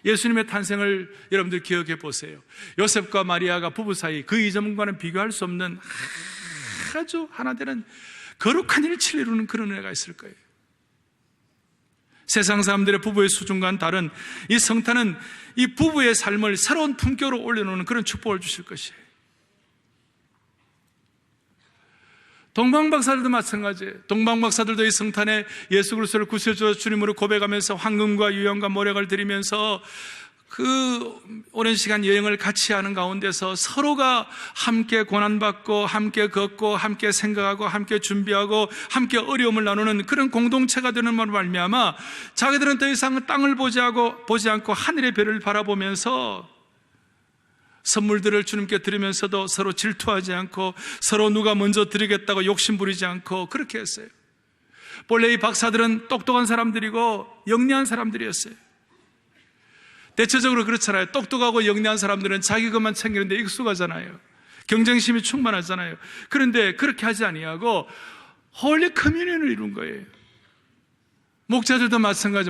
예수님의 탄생을 여러분들 기억해 보세요. 요셉과 마리아가 부부 사이 그 이전과는 비교할 수 없는 아주 하나 되는 거룩한 일치를 이루는 그런 은혜가 있을 거예요. 세상 사람들의 부부의 수준과는 다른 이 성탄은 이 부부의 삶을 새로운 품격으로 올려놓는 그런 축복을 주실 것이에요. 동방박사들도 마찬가지예요. 동방박사들도 이 성탄에 예수 그리스도를 구세주 주님으로 고백하면서 황금과 유향과 모략을 드리면서 그 오랜 시간 여행을 같이 하는 가운데서 서로가 함께 고난받고 함께 걷고 함께 생각하고 함께 준비하고 함께 어려움을 나누는 그런 공동체가 되는 말로 말미암아 자기들은 더 이상 땅을 보지 않고 하늘의 별을 바라보면서 선물들을 주님께 드리면서도 서로 질투하지 않고 서로 누가 먼저 드리겠다고 욕심 부리지 않고 그렇게 했어요. 본래 이 박사들은 똑똑한 사람들이고 영리한 사람들이었어요. 대체적으로 그렇잖아요. 똑똑하고 영리한 사람들은 자기 것만 챙기는데 익숙하잖아요. 경쟁심이 충만하잖아요. 그런데 그렇게 하지 아니하고 홀리 커뮤니언을 이룬 거예요. 목자들도 마찬가지.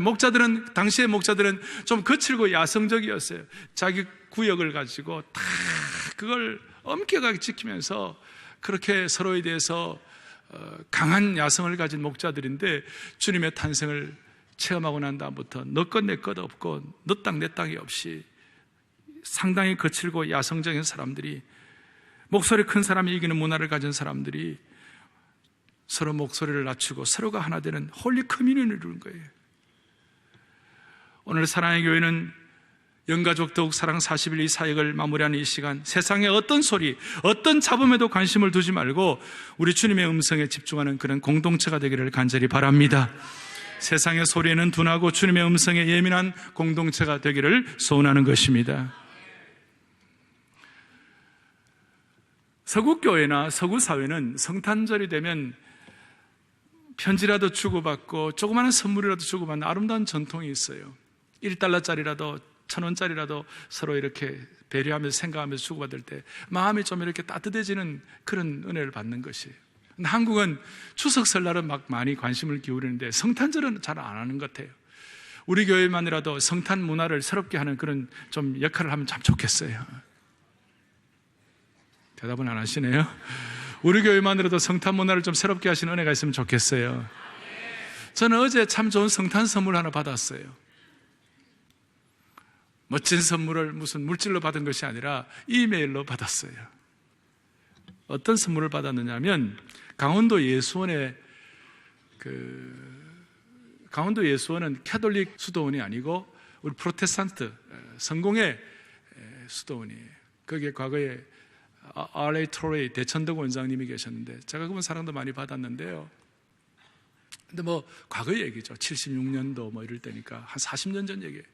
당시의 목자들은 좀 거칠고 야성적이었어요. 자기 구역을 가지고 다 그걸 엄격하게 지키면서 그렇게 서로에 대해서 강한 야성을 가진 목자들인데 주님의 탄생을 체험하고 난 다음부터 너 것 내 것 없고 너 땅 내 땅이 없이 상당히 거칠고 야성적인 사람들이, 목소리 큰 사람이 이기는 문화를 가진 사람들이 서로 목소리를 낮추고 서로가 하나 되는 홀리 커뮤니언을 이루는 거예요. 오늘 사랑의 교회는 영가족 더욱 사랑 40일 이 사역을 마무리하는 이 시간, 세상의 어떤 소리, 어떤 잡음에도 관심을 두지 말고 우리 주님의 음성에 집중하는 그런 공동체가 되기를 간절히 바랍니다. 세상의 소리에는 둔하고 주님의 음성에 예민한 공동체가 되기를 소원하는 것입니다. 서구교회나 서구사회는 성탄절이 되면 편지라도 주고받고 조그마한 선물이라도 주고받는 아름다운 전통이 있어요. 1달러짜리라도 1,000원짜리라도 서로 이렇게 배려하면서 생각하면서 주고받을 때 마음이 좀 이렇게 따뜻해지는 그런 은혜를 받는 것이에요. 한국은 추석 설날은 막 많이 관심을 기울이는데 성탄절은 잘 안 하는 것 같아요. 우리 교회만이라도 성탄 문화를 새롭게 하는 그런 좀 역할을 하면 참 좋겠어요. 대답은 안 하시네요. 우리 교회만이라도 성탄 문화를 좀 새롭게 하시는 은혜가 있으면 좋겠어요. 저는 어제 참 좋은 성탄 선물 하나 받았어요. 멋진 선물을 무슨 물질로 받은 것이 아니라 이메일로 받았어요. 어떤 선물을 받았느냐 하면 강원도 예수원은 캐톨릭 수도원이 아니고 우리 프로테스탄트 성공의 수도원이에요. 거기에 과거에 R.A. 토레이 대천덕 원장님이 계셨는데 제가 그분 사랑도 많이 받았는데요. 근데 뭐 과거 얘기죠. 76년도 뭐 이럴 때니까 한 40년 전 얘기예요.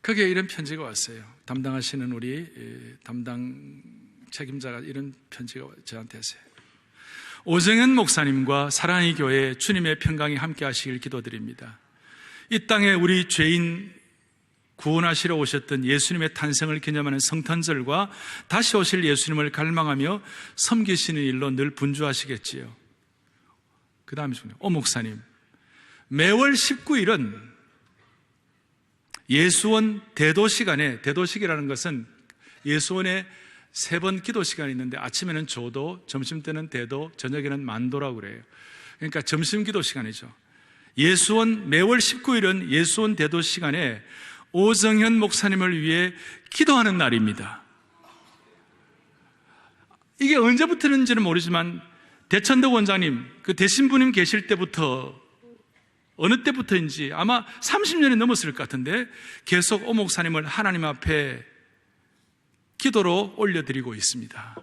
거기에 이런 편지가 왔어요. 담당하시는 우리 담당 책임자가 이런 편지가 저한테 했어요. 오정현 목사님과 사랑의 교회 주님의 평강이 함께 하시길 기도드립니다. 이 땅에 우리 죄인 구원하시러 오셨던 예수님의 탄생을 기념하는 성탄절과 다시 오실 예수님을 갈망하며 섬기시는 일로 늘 분주하시겠지요. 그 다음에 목사님, 매월 19일은 예수원 대도시간에, 대도식이라는 것은 예수원의 3번 기도 시간이 있는데 아침에는 조도, 점심 때는 대도, 저녁에는 만도라고 그래요. 그러니까 점심 기도 시간이죠. 예수원, 매월 19일은 예수원 대도 시간에 오정현 목사님을 위해 기도하는 날입니다. 이게 언제부터인지는 모르지만 대천덕 원장님, 그 대신부님 계실 때부터 어느 때부터인지 아마 30년이 넘었을 것 같은데 계속 오 목사님을 하나님 앞에 기도로 올려드리고 있습니다.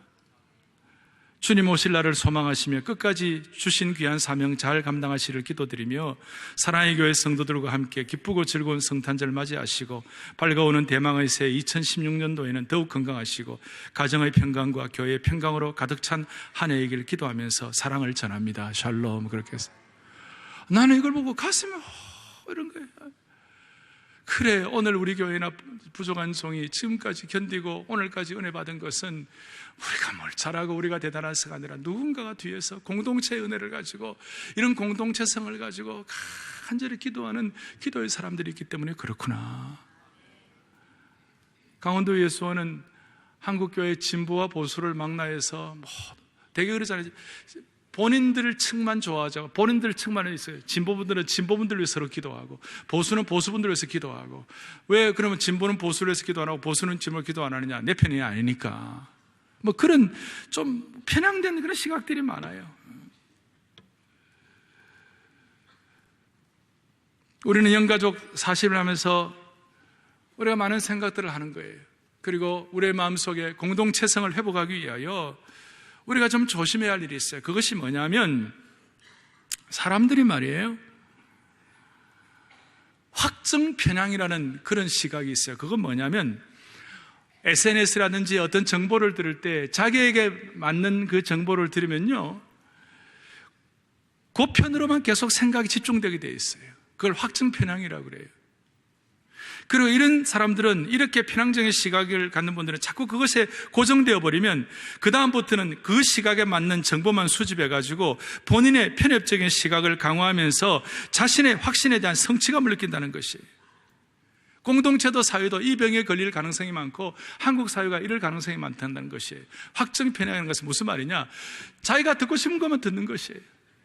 주님 오실 날을 소망하시며 끝까지 주신 귀한 사명 잘 감당하시기를 기도드리며 사랑의 교회 성도들과 함께 기쁘고 즐거운 성탄절 맞이하시고 밝아오는 대망의 새 2016년도에는 더욱 건강하시고 가정의 평강과 교회의 평강으로 가득 찬 한 해이길 기도하면서 사랑을 전합니다. 샬롬. 그렇게 해서 나는 이걸 보고 가슴이 이런 거예요. 그래, 오늘 우리 교회나 부족한 종이 지금까지 견디고 오늘까지 은혜 받은 것은 우리가 뭘 잘하고 우리가 대단해서가 아니라 누군가가 뒤에서 공동체의 은혜를 가지고 이런 공동체성을 가지고 간절히 기도하는 기도의 사람들이 있기 때문에 그렇구나. 강원도 예수원은 한국교회 진보와 보수를 망라해서 되게 그러잖아요. 본인들 측만 좋아하죠. 본인들 측만은 있어요. 진보분들은 진보분들을 위해서 서로 기도하고 보수는 보수분들을 위해서 기도하고. 왜 그러면 진보는 보수를 위해서 기도 안 하고 보수는 진보를 기도 안 하느냐? 내 편이 아니니까. 그런 좀 편향된 그런 시각들이 많아요. 우리는 영가족 40을 하면서 우리가 많은 생각들을 하는 거예요. 그리고 우리의 마음속에 공동체성을 회복하기 위하여 우리가 좀 조심해야 할 일이 있어요. 그것이 뭐냐면 사람들이 말이에요, 확증 편향이라는 그런 시각이 있어요. 그건 뭐냐면 SNS라든지 어떤 정보를 들을 때 자기에게 맞는 그 정보를 들으면요, 그 편으로만 계속 생각이 집중되게 돼 있어요. 그걸 확증 편향이라고 그래요. 그리고 이런 사람들은, 이렇게 편향적인 시각을 갖는 분들은 자꾸 그것에 고정되어 버리면 그 다음부터는 그 시각에 맞는 정보만 수집해가지고 본인의 편협적인 시각을 강화하면서 자신의 확신에 대한 성취감을 느낀다는 것이에요. 공동체도 사회도 이 병에 걸릴 가능성이 많고 한국 사회가 이럴 가능성이 많다는 것이에요. 확증 편향이라는 것은 무슨 말이냐? 자기가 듣고 싶은 것만 듣는 것이에요.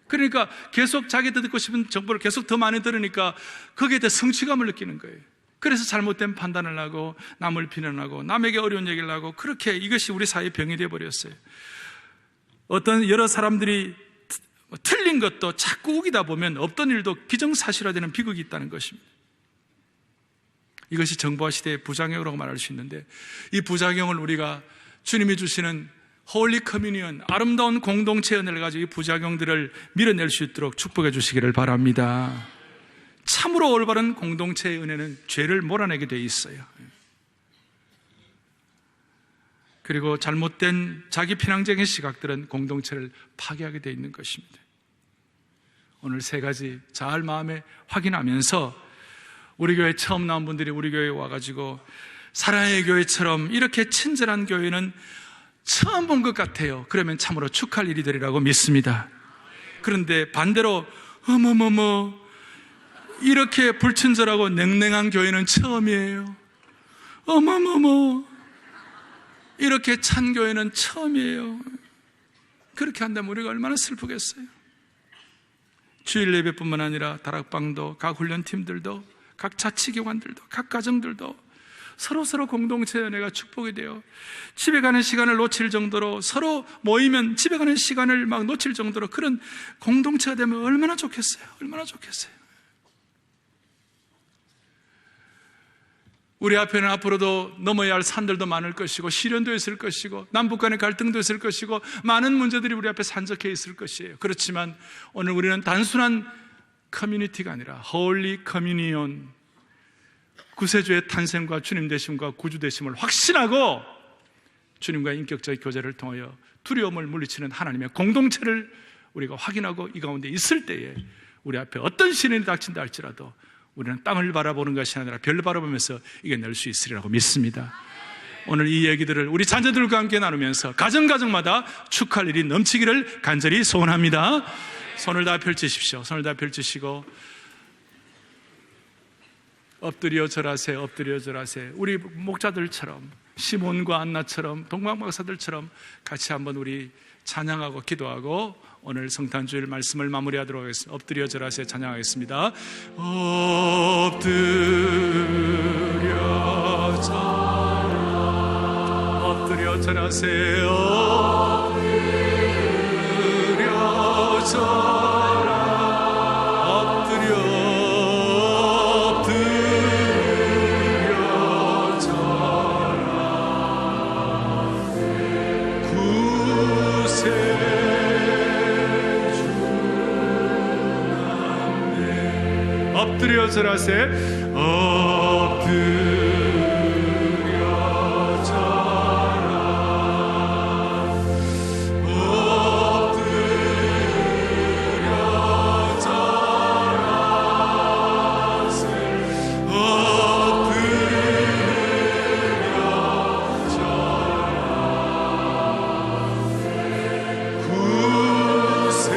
그러니까 계속 자기가 듣고 싶은 정보를 계속 더 많이 들으니까 거기에 대해 성취감을 느끼는 거예요. 그래서 잘못된 판단을 하고 남을 비난하고 남에게 어려운 얘기를 하고, 그렇게 이것이 우리 사회의 병이 되어버렸어요. 어떤 여러 사람들이 틀린 것도 자꾸 우기다 보면 없던 일도 기정사실화되는 비극이 있다는 것입니다. 이것이 정보화 시대의 부작용이라고 말할 수 있는데, 이 부작용을 우리가 주님이 주시는 홀리 커뮤니언, 아름다운 공동체 은혜를 가지고 이 부작용들을 밀어낼 수 있도록 축복해 주시기를 바랍니다. 참으로 올바른 공동체의 은혜는 죄를 몰아내게 돼 있어요. 그리고 잘못된 자기 편향적인 시각들은 공동체를 파괴하게 돼 있는 것입니다. 오늘 3가지 잘 마음에 확인하면서 우리 교회 처음 나온 분들이 우리 교회에 와가지고 사랑의 교회처럼 이렇게 친절한 교회는 처음 본 것 같아요. 그러면 참으로 축하할 일이 되리라고 믿습니다. 그런데 반대로 어머머머 이렇게 불친절하고 냉랭한 교회는 처음이에요. 어머머머 이렇게 찬 교회는 처음이에요. 그렇게 한다면 우리가 얼마나 슬프겠어요. 주일 예배뿐만 아니라 다락방도, 각 훈련팀들도, 각 자치기관들도, 각 가정들도 서로 공동체 은혜가 축복이 돼요. 집에 가는 시간을 놓칠 정도로, 서로 모이면 집에 가는 시간을 막 놓칠 정도로 그런 공동체가 되면 얼마나 좋겠어요. 얼마나 좋겠어요. 우리 앞에는 앞으로도 넘어야 할 산들도 많을 것이고 시련도 있을 것이고 남북 간의 갈등도 있을 것이고 많은 문제들이 우리 앞에 산적해 있을 것이에요. 그렇지만 오늘 우리는 단순한 커뮤니티가 아니라 홀리 커뮤니온, 구세주의 탄생과 주님 되심과 구주 되심을 확신하고 주님과의 인격적 교제를 통하여 두려움을 물리치는 하나님의 공동체를 우리가 확인하고 이 가운데 있을 때에 우리 앞에 어떤 시련이 닥친다 할지라도 우리는 땅을 바라보는 것이 아니라 별을 바라보면서 이겨낼 수 있으리라고 믿습니다. 오늘 이 얘기들을 우리 자녀들과 함께 나누면서 가정마다 축하할 일이 넘치기를 간절히 소원합니다. 손을 다 펼치십시오. 손을 다 펼치시고 엎드려 절하세요. 엎드려 절하세요. 우리 목자들처럼 시몬과 안나처럼 동방박사들처럼 같이 한번 우리 찬양하고 기도하고 오늘 성탄주일 말씀을 마무리하도록 하겠습니다. 엎드려 절하세 찬양하겠습니다. 엎드려 절하, 엎드려 절하세요. 엎드려 절하, 엎드려 절하. 엎드려 절하세. 엎드려 절하, 엎드려 절하세. 엎드려 절하. 구세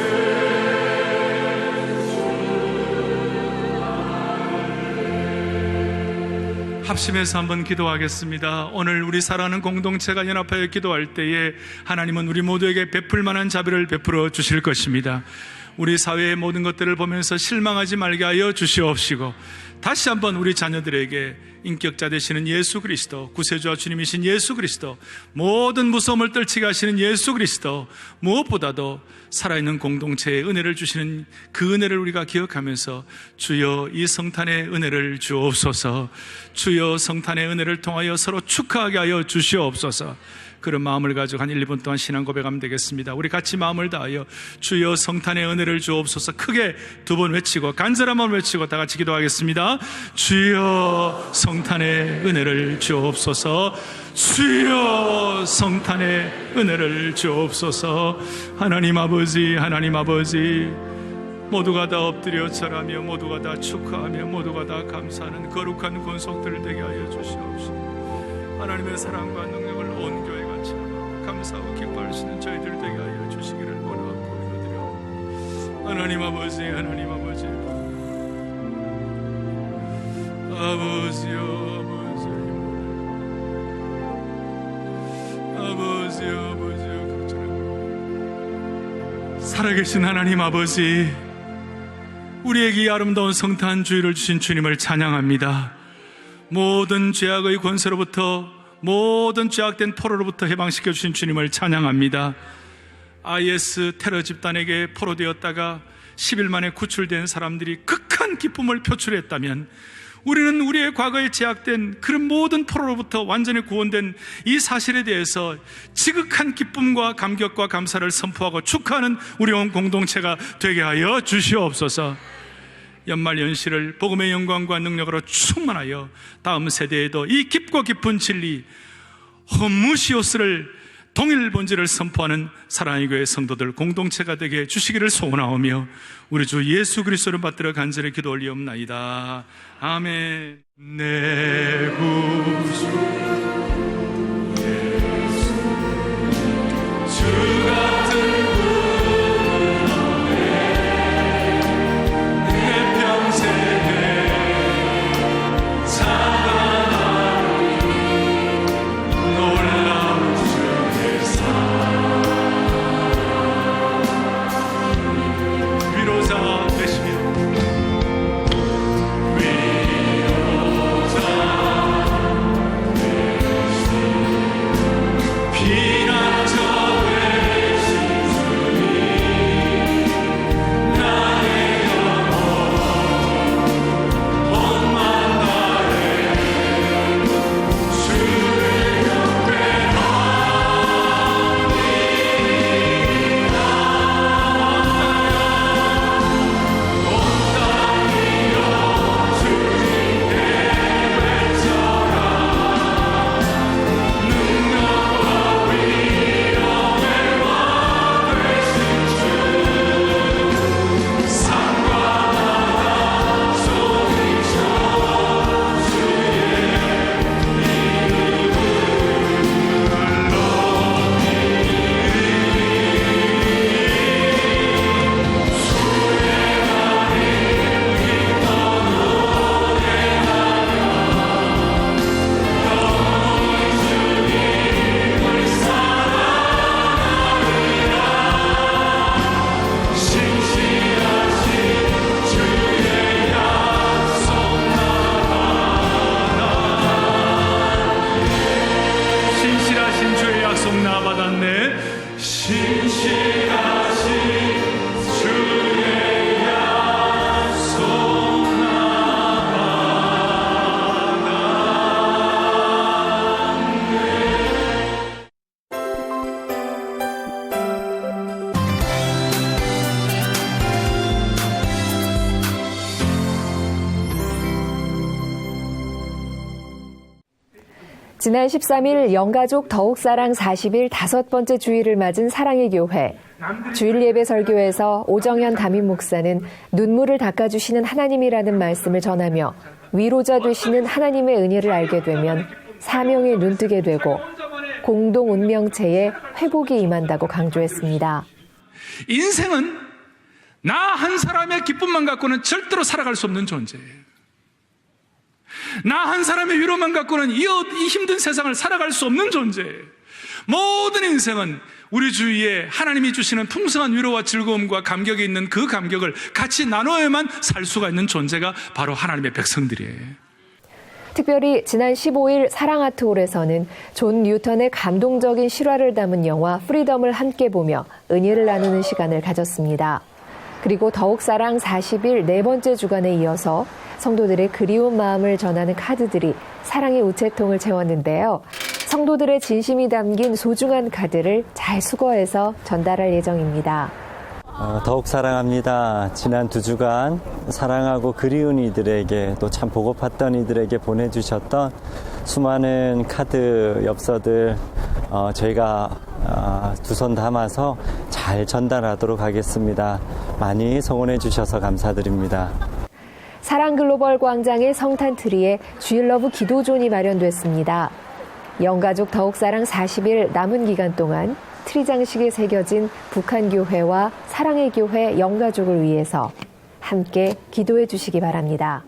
합심해서 한번 기도하겠습니다. 오늘 우리 사랑하는 공동체가 연합하여 기도할 때에 하나님은 우리 모두에게 베풀 만한 자비를 베풀어 주실 것입니다. 우리 사회의 모든 것들을 보면서 실망하지 말게 하여 주시옵시고, 다시 한번 우리 자녀들에게 인격자 되시는 예수 그리스도, 구세주와 주님이신 예수 그리스도, 모든 무서움을 떨치게 하시는 예수 그리스도, 무엇보다도 살아있는 공동체에 은혜를 주시는 그 은혜를 우리가 기억하면서 주여 이 성탄의 은혜를 주옵소서, 주여 성탄의 은혜를 통하여 서로 축하하게 하여 주시옵소서. 그런 마음을 가지고 한 1, 2분 동안 신앙 고백하면 되겠습니다. 우리 같이 마음을 다하여 주여 성탄의 은혜를 주옵소서 크게 두 번 외치고 간절한 마음 외치고 다 같이 기도하겠습니다. 주여 성탄의 은혜를 주옵소서, 주여 성탄의 은혜를 주옵소서. 하나님 아버지, 하나님 아버지, 모두가 다 엎드려 절하며 모두가 다 축하하며 모두가 다 감사하는 거룩한 권속들 되게 하여 주시옵시고, 하나님의 사랑과 능력을 온 교회 같이 감사하고 기뻐할 수 있는 저희들 되게 하여 주시기를 원하고 기도드려. 하나님 아버지, 하나님 아버지, 아버지요, 아버지요, 아버지요, 아버지요, 살아계신 하나님 아버지, 우리에게 이 아름다운 성탄 주일을 주신 주님을 찬양합니다. 모든 죄악의 권세로부터, 모든 죄악된 포로로부터 해방시켜 주신 주님을 찬양합니다. IS 테러 집단에게 포로되었다가 10일 만에 구출된 사람들이 극한 기쁨을 표출했다면, 우리는 우리의 과거에 제약된 그런 모든 포로로부터 완전히 구원된 이 사실에 대해서 지극한 기쁨과 감격과 감사를 선포하고 축하하는 우리 온 공동체가 되게 하여 주시옵소서. 연말 연시를 복음의 영광과 능력으로 충만하여 다음 세대에도 이 깊고 깊은 진리 호무시오스를 동일 본질을 선포하는 사랑의 교회 성도들 공동체가 되게 해주시기를 소원하오며 우리 주 예수 그리스도를 받들어 간절히 기도 올리옵나이다. 아멘. 내 구주 예수, 주 같은 지난 13일 영가족 더욱사랑 40일 5번째 주일을 맞은 사랑의 교회. 주일 예배 설교에서 오정현 담임 목사는 눈물을 닦아주시는 하나님이라는 말씀을 전하며 위로자 되시는 하나님의 은혜를 알게 되면 사명에 눈뜨게 되고 공동 운명체에 회복이 임한다고 강조했습니다. 인생은 나 한 사람의 기쁨만 갖고는 절대로 살아갈 수 없는 존재예요. 나 한 사람의 위로만 갖고는 이 힘든 세상을 살아갈 수 없는 존재예요. 모든 인생은 우리 주위에 하나님이 주시는 풍성한 위로와 즐거움과 감격이 있는 그 감격을 같이 나눠야만 살 수가 있는 존재가 바로 하나님의 백성들이에요. 특별히 지난 15일 사랑아트홀에서는 존 뉴턴의 감동적인 실화를 담은 영화 프리덤을 함께 보며 은혜를 나누는 시간을 가졌습니다. 그리고 더욱사랑 40일 네 번째 주간에 이어서 성도들의 그리운 마음을 전하는 카드들이 사랑의 우체통을 채웠는데요. 성도들의 진심이 담긴 소중한 카드를 잘 수거해서 전달할 예정입니다. 더욱 사랑합니다. 지난 2주간 사랑하고 그리운 이들에게 또 참 보고팠던 이들에게 보내주셨던 수많은 카드 엽서들 저희가 두 손 담아서 잘 전달하도록 하겠습니다. 많이 성원해 주셔서 감사드립니다. 사랑글로벌 광장의 성탄트리에 주일러브 기도존이 마련됐습니다. 영가족 더욱사랑 40일 남은 기간 동안 트리 장식에 새겨진 북한교회와 사랑의 교회 영가족을 위해서 함께 기도해 주시기 바랍니다.